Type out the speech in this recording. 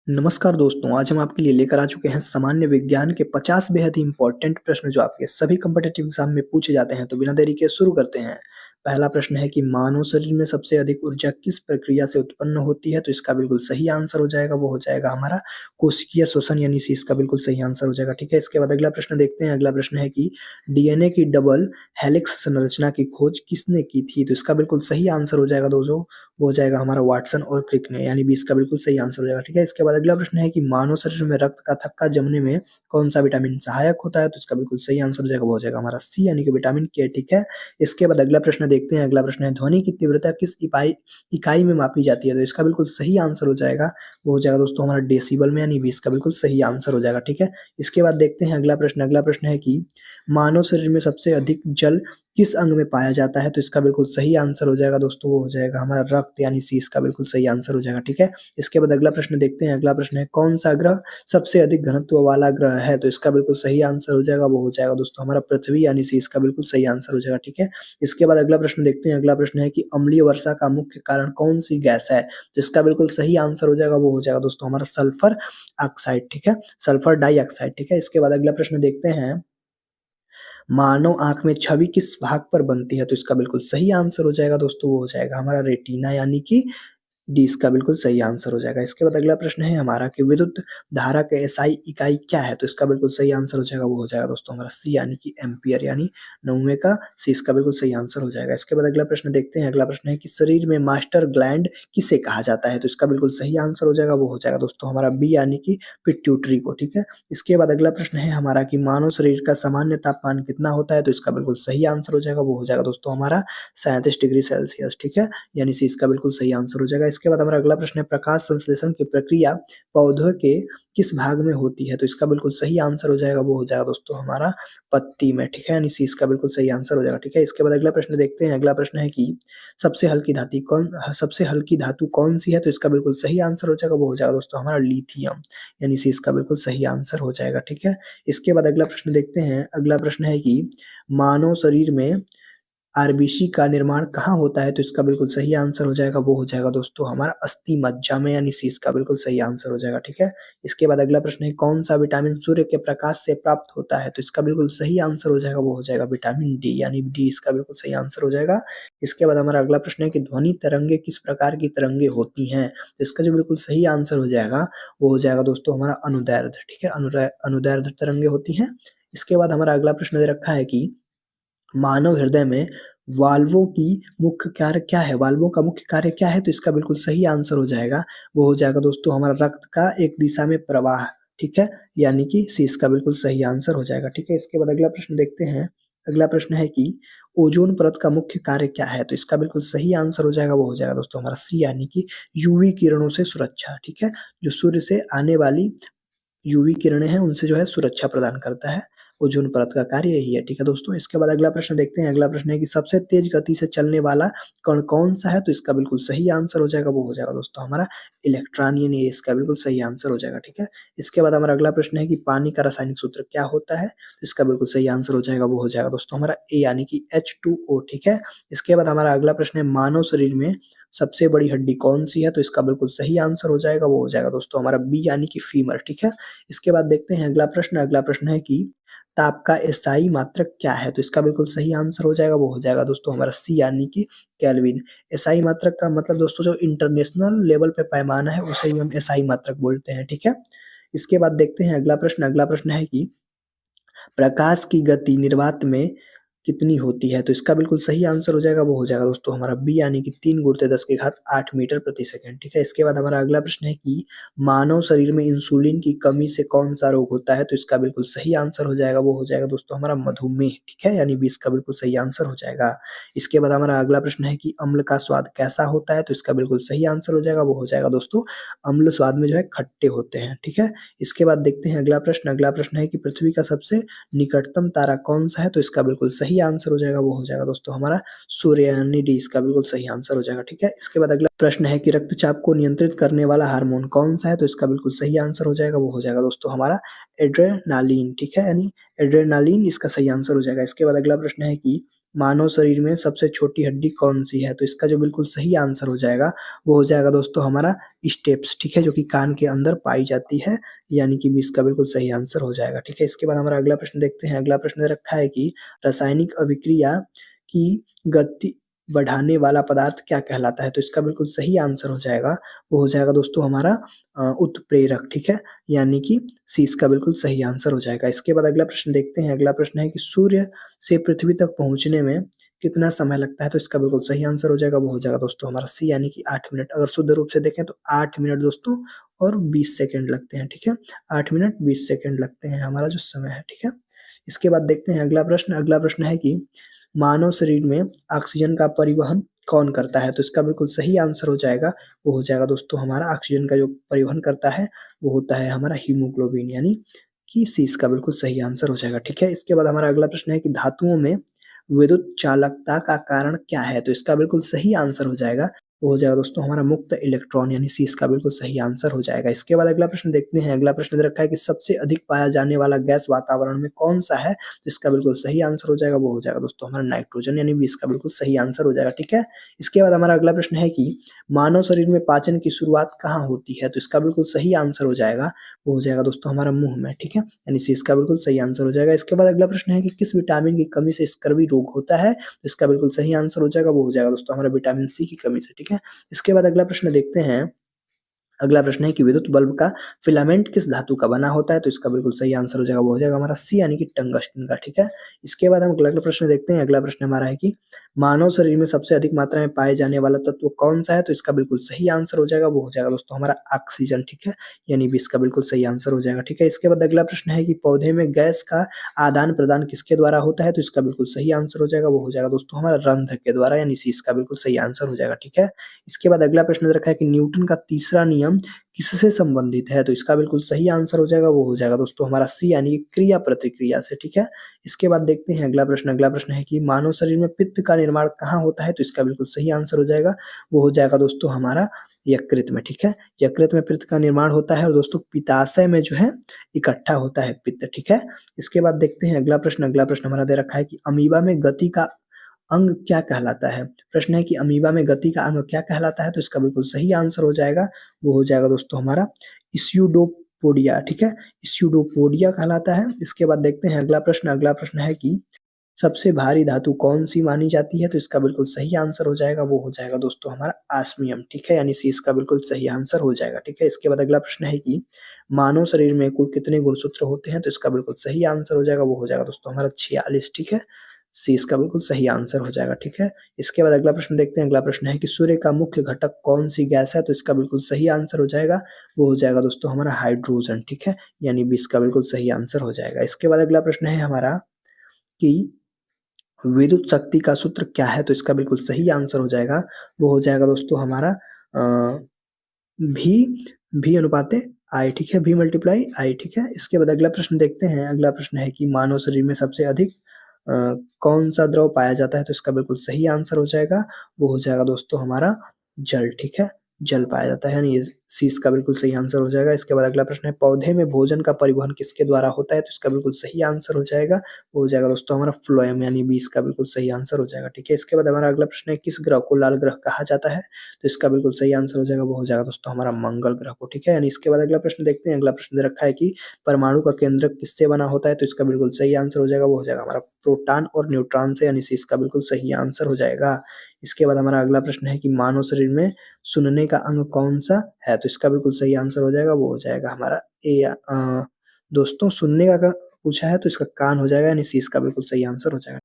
नमस्कार दोस्तों, आज हम आपके लिए लेकर आ चुके हैं सामान्य विज्ञान के 50 बेहद ही इम्पोर्टेंट प्रश्न जो आपके सभी कॉम्पिटिटिव एग्जाम में पूछे जाते हैं। तो बिना देरी के शुरू करते हैं। पहला प्रश्न है कि मानव शरीर में सबसे अधिक ऊर्जा किस प्रक्रिया से उत्पन्न होती है? तो इसका बिल्कुल सही आंसर हो जाएगा, वो हो जाएगा हमारा कोशिकीय श्वसन यानी सी इसका बिल्कुल सही आंसर हो जाएगा, ठीक है। इसके बाद अगला प्रश्न देखते हैं। अगला प्रश्न है कि डीएनए की डबल हेलिक्स संरचना की खोज किसने की थी? तो इसका बिल्कुल सही आंसर हो जाएगा दोस्तों, वो हो जाएगा हमारा वाटसन और क्रिक ने, यानी 20 का बिल्कुल सही आंसर हो जाएगा, ठीक है। इसके बाद अगला प्रश्न है कि मानव शरीर में रक्त का थक्का जमने में कौन-सा विटामिन सहायक होता है? तो इसका बिल्कुल सही आंसर हो जाएगा, वो हो जाएगा हमारा सी यानी कि विटामिन के, ठीक है। इसके बाद अगला प्रश्न देखते हैं। अगला प्रश्न है ध्वनि की तीव्रता किस इकाई में मापी जाती है? तो इसका बिल्कुल सही आंसर हो जाएगा, वो हो जाएगा दोस्तों हमारा डेसिबल में, यानी 20 का बिल्कुल सही आंसर हो जाएगा, ठीक है। इसके बाद देखते हैं अगला प्रश्न। अगला प्रश्न है कि मानव शरीर में सबसे अधिक जल किस अंग में पाया जाता है? तो इसका बिल्कुल सही आंसर हो जाएगा दोस्तों, वो हो जाएगा हमारा रक्त यानी सी इसका बिल्कुल सही आंसर हो जाएगा, ठीक है। इसके बाद अगला प्रश्न देखते हैं। अगला प्रश्न है कौन-सा ग्रह सबसे अधिक घनत्व वाला ग्रह है? तो इसका बिल्कुल सही आंसर हो जाएगा, वो हो जाएगा दोस्तों हमारा पृथ्वी यानी सी इसका बिल्कुल सही आंसर हो जाएगा, ठीक है। इसके बाद अगला प्रश्न देखते हैं। अगला प्रश्न है कि अम्लीय वर्षा का मुख्य कारण कौन-सी गैस है? जिसका बिल्कुल सही आंसर हो जाएगा, वो हो जाएगा दोस्तों हमारा सल्फर ऑक्साइड, ठीक है, सल्फर डाइऑक्साइड, ठीक है। इसके बाद अगला प्रश्न देखते हैं। मानव आँख में छवि किस भाग पर बनती है? तो इसका बिल्कुल सही आंसर हो जाएगा दोस्तों, वो हो जाएगा हमारा रेटिना यानी कि डी इसका बिल्कुल सही आंसर हो जाएगा। इसके बाद अगला प्रश्न है हमारा कि विद्युत धारा का एसआई इकाई क्या है? तो इसका बिल्कुल सही आंसर हो जाएगा, वो हो जाएगा दोस्तों हमारा सी यानी कि एम्पीयर, यानी 9वें का सी इसका बिल्कुल सही आंसर हो जाएगा। इसके बाद अगला प्रश्न देखते हैं। अगला प्रश्न है कि शरीर में मास्टर ग्लैंड किसे कहा जाता है? तो इसका बिल्कुल सही आंसर हो जाएगा, वो हो जाएगा दोस्तों हमारा बी यानी कि पिट्यूटरी को, ठीक है। इसके बाद अगला प्रश्न है हमारा कि मानव शरीर का सामान्य तापमान कितना होता है? तो इसका बिल्कुल सही आंसर हो जाएगा, वो हो जाएगा दोस्तों हमारा 37 डिग्री सेल्सियस, ठीक है, यानी सी इसका बिल्कुल सही आंसर हो जाएगा। इसके बाद हमारा अगला प्रश्न है प्रकाश संश्लेषण की प्रक्रिया पौधों के किस भाग में होती है? तो इसका बिल्कुल सही आंसर हो जाएगा, वो हो जाएगा दोस्तों हमारा पत्ती में, ठीक है, यानी सी इसका बिल्कुल सही आंसर हो जाएगा, ठीक है। इसके बाद अगला प्रश्न देखते हैं। अगला प्रश्न है कि सबसे हल्की धातु कौन-सी है? तो इसका बिल्कुल सही आंसर हो जाएगा, वो हो जाएगा दोस्तों हमारा लिथियम, यानी सी इसका बिल्कुल सही आंसर हो जाएगा, ठीक है। इसके बाद अगला प्रश्न देखते हैं। अगला प्रश्न है कि मानव शरीर में आरबीसी का निर्माण कहाँ होता है? तो इसका बिल्कुल सही आंसर हो जाएगा, वो हो जाएगा दोस्तों हमारा अस्थि मज्जा में, यानी सी इसका बिल्कुल सही आंसर हो जाएगा, ठीक है। इसके बाद अगला प्रश्न है कौन-सा विटामिन सूर्य के प्रकाश से प्राप्त होता है? तो इसका बिल्कुल सही आंसर हो जाएगा, वो हो जाएगा विटामिन डी, यानी डी इसका बिल्कुल सही आंसर हो जाएगा। इसके बाद हमारा अगला प्रश्न है कि ध्वनि तरंगे किस प्रकार की तरंगे होती हैं? तो इसका जो बिल्कुल सही आंसर हो जाएगा, वो हो जाएगा दोस्तों हमारा अनुदैर्ध्य, ठीक है, अनुदैर्ध्य तरंगे होती हैं। इसके बाद हमारा अगला प्रश्न दे रखा है कि मानव हृदय में वाल्वों की मुख्य कार्य क्या है? वाल्वों का मुख्य कार्य क्या है? तो इसका बिल्कुल सही आंसर हो जाएगा, वो हो जाएगा दोस्तों हमारा रक्त का एक दिशा में प्रवाह, ठीक है, यानी कि सी इसका बिल्कुल सही आंसर हो जाएगा, ठीक है। इसके बाद अगला प्रश्न देखते हैं। अगला प्रश्न है कि ओज़ोन परत का मुख्य कार्य क्या है? तो इसका बिल्कुल सही आंसर हो जाएगा, वो हो जाएगा दोस्तों हमारा सी यानी कि यूवी किरणों से सुरक्षा, ठीक है। जो सूर्य से आने वाली यूवी किरणें हैं, उनसे जो है सुरक्षा प्रदान करता है। ओज़ोन परत का कार्य यही है, ठीक है दोस्तों। इसके बाद अगला प्रश्न देखते हैं। अगला प्रश्न है कि सबसे तेज़ गति से चलने वाला कण कौन-सा है? तो इसका बिल्कुल सही आंसर हो जाएगा, वो हो जाएगा दोस्तों हमारा इलेक्ट्रॉन, यानी ये इसका बिल्कुल सही आंसर हो जाएगा, ठीक है। इसके बाद हमारा अगला प्रश्न है कि पानी का रासायनिक सूत्र क्या होता है? तो इसका बिल्कुल सही आंसर हो जाएगा, वो हो जाएगा दोस्तों हमारा ए यानी कि H2O, ठीक है। इसके बाद हमारा अगला प्रश्न है मानव शरीर में सबसे बड़ी हड्डी कौन-सी है? तो इसका बिल्कुल सही आंसर हो जाएगा, वो हो जाएगा दोस्तों हमारा बी यानी कि फीमर, ठीक है। इसके बाद देखते हैं अगला प्रश्न। अगला प्रश्न है कि ताप का एसआई मात्रक क्या है? तो इसका बिल्कुल सही आंसर हो जाएगा, वो हो जाएगा दोस्तों हमारा सी यानी कि केल्विन। एसआई मात्रक का मतलब दोस्तों जो इंटरनेशनल लेवल पे पैमाना है उसे ही हम एसआई मात्रक बोलते हैं, ठीक है। इसके बाद देखते हैं अगला प्रश्न। अगला प्रश्न है कि प्रकाश की गति निर्वात में कितनी होती है? तो इसका बिल्कुल सही आंसर हो जाएगा, वो हो जाएगा दोस्तों हमारा बी यानी कि 3 गुणित 10 की घात 8 मीटर प्रति सेकंड, ठीक है। इसके बाद हमारा अगला प्रश्न है कि मानव शरीर में इंसुलिन की कमी से कौन-सा रोग होता है? तो इसका बिल्कुल सही आंसर हो जाएगा, वो हो जाएगा दोस्तों हमारा मधुमेह, ठीक है, यानी 20 का बिल्कुल सही आंसर हो जाएगा। इसके बाद हमारा अगला प्रश्न है कि अम्ल का स्वाद कैसा होता है? तो इसका बिल्कुल सही आंसर हो जाएगा, वो हो जाएगा दोस्तों अम्ल स्वाद में जो है खट्टे होते हैं, ठीक है। इसके बाद देखते हैं अगला प्रश्न। अगला प्रश्न है कि पृथ्वी का सबसे निकटतम तारा कौन-सा है? तो इसका बिल्कुल सही आंसर हो जाएगा, वो हो जाएगा दोस्तों हमारा सूर्य यानी डी इसका बिल्कुल सही आंसर हो जाएगा, ठीक है। इसके बाद अगला प्रश्न है कि रक्तचाप को नियंत्रित करने वाला हार्मोन कौन-सा है? तो इसका बिल्कुल सही आंसर हो जाएगा, वो हो जाएगा दोस्तों हमारा एड्रेनालिन, ठीक है, यानी एड्रेनालिन इसका सही आंसर हो जाएगा। इसके बाद अगला प्रश्न है कि मानव शरीर में सबसे छोटी हड्डी कौन-सी है? तो इसका जो बिल्कुल सही आंसर हो जाएगा, वो हो जाएगा दोस्तों हमारा स्टेप्स, ठीक है? जो कि कान के अंदर पाई जाती है, यानी कि 20 का बिल्कुल सही आंसर हो जाएगा, ठीक है? इसके बाद हमारा अगला प्रश्न देखते हैं। अगला प्रश्न दे रखा है कि रासायनिक अभिक्रिया की गति बढ़ाने वाला पदार्थ क्या कहलाता है? तो इसका बिल्कुल सही आंसर हो जाएगा, वो हो जाएगा दोस्तों हमारा उत्प्रेरक, ठीक है? यानी कि सी इसका बिल्कुल सही आंसर हो जाएगा। इसके बाद अगला प्रश्न देखते हैं। अगला प्रश्न है कि सूर्य से पृथ्वी तक पहुँचने में कितना समय लगता है? तो इसका बिल्कुल सही आंसर हो जाएगा, वो हो जाएगा दोस्तों हमारा सी यानी कि 8 मिनट। अगर शुद्ध रूप से देखें तो 8 मिनट दोस्तों और 20 सेकंड लगते हैं, ठीक है? 8 मिनट 20 सेकंड लगते हैं हमारा जो समय है, ठीक है? इसके बाद देखते हैं अगला प्रश्न। अगला प्रश्न है कि मानव शरीर में ऑक्सीजन का परिवहन कौन करता है? तो इसका बिल्कुल सही आंसर हो जाएगा, वो हो जाएगा दोस्तों हमारा ऑक्सीजन का जो परिवहन करता है, वो होता है हमारा हीमोग्लोबिन यानी कि सी इसका बिल्कुल सही आंसर हो जाएगा, ठीक है? इसके बाद हमारा अगला प्रश्न है कि धातुओं में विद्युत चालकता का कारण क्या है? तो इसका बिल्कुल सही आंसर हो जाएगा, वो हो जाएगा दोस्तों हमारा मुक्त इलेक्ट्रॉन यानी सी इसका बिल्कुल सही आंसर हो जाएगा। इसके बाद अगला प्रश्न देखते हैं। अगला प्रश्न दे रखा है कि सबसे अधिक पाया जाने वाला गैस वातावरण में कौन-सा है? तो इसका बिल्कुल सही आंसर हो जाएगा, वो हो जाएगा दोस्तों हमारा नाइट्रोजन यानी बी इसका बिल्कुल सही आंसर हो जाएगा, ठीक है? इसके बाद हमारा अगला प्रश्न है कि मानव शरीर में पाचन की शुरुआत कहाँ होती है? तो इसका बिल्कुल सही आंसर हो जाएगा, वो हो जाएगा दोस्तों हमारा मुँह में, ठीक है? यानी सी इसका बिल्कुल सही आंसर हो जाएगा। इसके बाद अगला प्रश्न है कि किस विटामिन की कमी से स्कर्वी रोग होता है? तो इसका बिल्कुल सही आंसर हो जाएगा, वो हो जाएगा दोस्तों हमारा विटामिन सी की कमी से, ठीक है? इसके बाद अगला प्रश्न देखते हैं। अगला प्रश्न है कि विद्युत बल्ब का फिलामेंट किस धातु का बना होता है? तो इसका बिल्कुल सही आंसर हो जाएगा, वो हो जाएगा हमारा सी यानी कि टंगस्टन का, ठीक है? इसके बाद हम अगला प्रश्न देखते हैं। अगला प्रश्न हमारा है कि मानव शरीर में सबसे अधिक मात्रा में पाए जाने वाला तत्व कौन-सा है? तो इसका बिल्कुल सही आंसर हो जाएगा, वो हो जाएगा दोस्तों हमारा ऑक्सीजन, ठीक है? यानी भी इसका बिल्कुल सही आंसर हो जाएगा, ठीक है? इसके बाद अगला प्रश्न है कि पौधे में गैस का आदान-प्रदान किसके द्वारा होता है? तो इसका बिल्कुल सही आंसर हो जाएगा, वो हो जाएगा दोस्तों हमारा रंध्र के द्वारा यानी सी इसका बिल्कुल सही आंसर हो जाएगा, ठीक है? इसके बाद अगला प्रश्न रखा है कि न्यूटन का तीसरा नियम किससे संबंधित है? तो इसका बिल्कुल सही आंसर हो जाएगा, वो हो जाएगा दोस्तों हमारा सी यानी कि क्रिया-प्रतिक्रिया से, ठीक है? इसके बाद देखते हैं अगला प्रश्न। अगला प्रश्न है कि मानव शरीर में पित्त का निर्माण कहाँ होता है? तो इसका बिल्कुल सही आंसर हो जाएगा, वो हो जाएगा दोस्तों हमारा यकृत में, ठीक है? यकृत में पित्त का निर्माण होता है और दोस्तों पित्ताशय में जो है इकट्ठा होता है पित्त, ठीक है? इसके बाद देखते हैं अगला प्रश्न। अगला प्रश्न हमारा दे रखा है कि अमीबा में गति का अंग क्या कहलाता है? प्रश्न है कि अमीबा में गति का अंग क्या कहलाता है? तो इसका बिल्कुल सही आंसर हो जाएगा, वो हो जाएगा दोस्तों हमारा स्यूडोपोडिया, ठीक है? स्यूडोपोडिया कहलाता है। इसके बाद देखते हैं अगला प्रश्न। अगला प्रश्न है कि सबसे भारी धातु कौन-सी मानी जाती है? तो इसका बिल्कुल सही आंसर हो जाएगा, वो हो जाएगा दोस्तों हमारा ऑस्मियम, ठीक है? यानी सी इसका बिल्कुल सही आंसर हो जाएगा, ठीक है? इसके बाद अगला प्रश्न है कि मानव शरीर में कुल कितने गुणसूत्र होते हैं? तो इसका बिल्कुल सही आंसर हो जाएगा, वो हो जाएगा दोस्तों हमारा 46, ठीक है? सी इसका बिल्कुल सही आंसर हो जाएगा, ठीक है? इसके बाद अगला प्रश्न देखते हैं। अगला प्रश्न है कि सूर्य का मुख्य घटक कौन-सी गैस है? तो इसका बिल्कुल सही आंसर हो जाएगा, वो हो जाएगा दोस्तों हमारा हाइड्रोजन, ठीक है? यानी बी इसका बिल्कुल सही आंसर हो जाएगा। इसके बाद अगला प्रश्न है हमारा कि विद्युत शक्ति का सूत्र क्या है? तो इसका बिल्कुल सही आंसर हो जाएगा, वो हो जाएगा दोस्तों हमारा भी भी अनुपाते आई, ठीक है? भी मल्टीप्लाई आई, ठीक है? इसके बाद अगला प्रश्न देखते हैं। अगला प्रश्न है कि मानव शरीर में सबसे अधिक अ, कौन-सा द्रव पाया जाता है? तो इसका बिल्कुल सही आंसर हो जाएगा, वो हो जाएगा दोस्तों हमारा जल, ठीक है? जल पाया जाता है यानी सी इसका बिल्कुल सही आंसर हो जाएगा। इसके बाद अगला प्रश्न है पौधे में भोजन का परिवहन किसके द्वारा होता है? तो इसका बिल्कुल सही आंसर हो जाएगा, वो हो जाएगा दोस्तों हमारा फ्लोएम यानी बी इसका बिल्कुल सही आंसर हो जाएगा, ठीक है? इसके बाद हमारा अगला प्रश्न है किस ग्रह को लाल ग्रह कहा जाता है? तो इसका बिल्कुल सही आंसर हो जाएगा, वो हो जाएगा दोस्तों हमारा मंगल ग्रह को, ठीक है? यानी इसके बाद अगला प्रश्न देखते हैं। अगला प्रश्न दे रखा है कि परमाणु का केंद्रक किससे बना होता है? तो इसका बिल्कुल सही आंसर हो जाएगा, वो हो जाएगा हमारा प्रोटॉन और न्यूट्रॉन से यानी सी इसका बिल्कुल सही आंसर हो जाएगा। इसके बाद हमारा अगला प्रश्न है कि मानव शरीर में सुनने का अंग कौन-सा है? तो इसका बिल्कुल सही आंसर हो जाएगा, वो हो जाएगा हमारा दोस्तों सुनने का पूछा है तो इसका कान हो जाएगा यानी सी इसका बिल्कुल सही आंसर हो जाएगा।